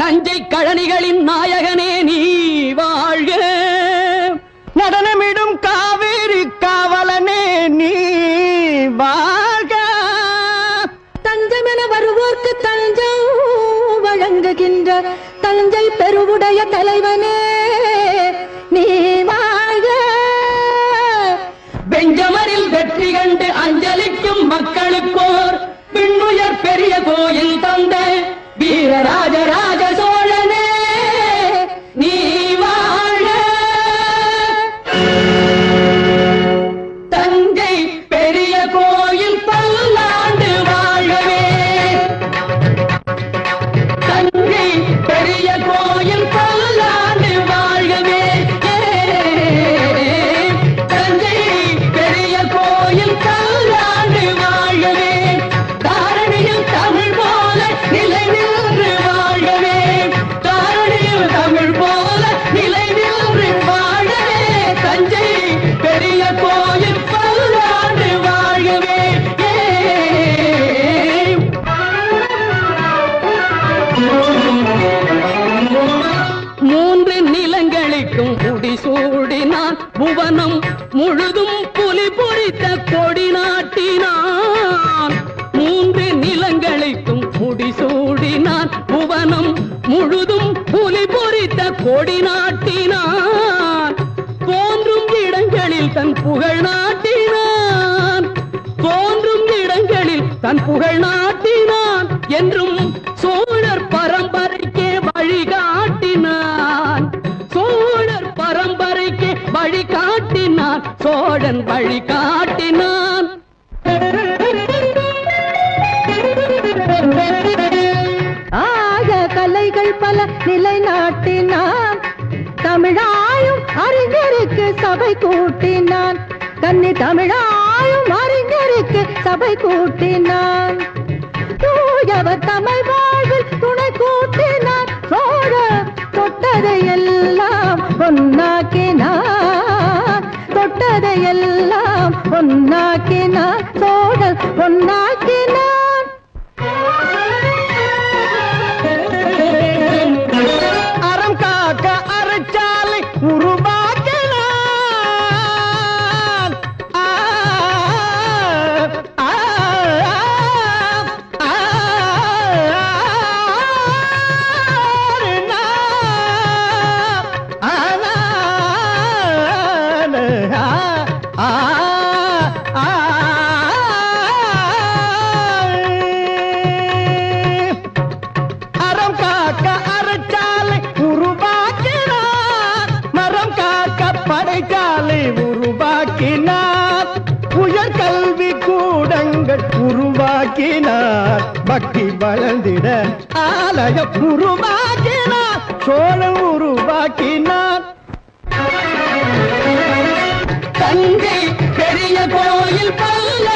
நஞ்சை கழனிகளின் நாயகனே நீ வாழ்க, நடனமிடும் காவேரி காவலனே நீ வாழ்க. தஞ்சமென வருவோர்க்கு தஞ்சம் வழங்குகின்ற தஞ்சை பெருவுடைய தலைவனே நீ வாழ்க. பெஞ்சமரில் வெற்றி கண்டு அஞ்சலிக்கும் மக்களுக்கோர் பின்னுயர் பெரிய கோயில் தந்த வீரராஜராஜ சோழனே நீ வாழ்க. தஞ்சை பெரிய கோயில் பல்லாண்டு வாழ்கவே. தஞ்சை பெரிய கோயில் பல்லாண்டு வாழ்கவே. தஞ்சை பெரிய கோயில் பல்லாண்டு வாழ்கவே. தாரணியில் தமிழ் போல நிலை நின்று வாழ்கவே. தாரணியில் தமிழ் போல நிலை நின்று வாழ்கவே. தஞ்சை பெரிய கோயில் பல்லாண்டு வாழ்கவே. மூன்று நிலங்களுக்கும் முடிசூடினான், புவனம் முழுதும் புலி பொறித்த கொடி நாட்டினான். மூன்று நிலங்களுக்கும் முடிசூடினான், புவனம் முழுதும் புலி பொறித்த கொடி நாட்டினான். தோன்றும் இடங்களில் தன் புகழ் நாட்டினான். தோன்றும் இடங்களில் தன் புகழ் நாட்டினான். என்றும் சோழர் பரம்பரைக்கே வழிகாட்டினான். சோழர் பரம்பரைக்கு வழிகாட்டினான். சோழன் வழிகாட்டினான். ஆக கலைகள் பல நிலைநாட்டினான். தமிழாயும் அறிஞருக்கு சபை கூட்டினான். கன்னி தமிழாயும் அறிஞருக்கு சபை கூட்டினான். தூயவர் தமிழ் வாழ்வில் துணை கூட்டினான். சோழ தொட்டதையெல்லாம் பொன்னாக்கினான். தொட்டதையெல்லாம் பொன்னாக்கினான். சோழர் பொன்னாக்கினான். அறம் காக்க அறச்சாலை உருவாக்கினான். ஆக்கினார் பக்தி வளர்ந்திட ஆலயம் உருவாக்கினார் சோழன் உருவாக்கினார் தஞ்சை பெரிய கோயில் பல்ல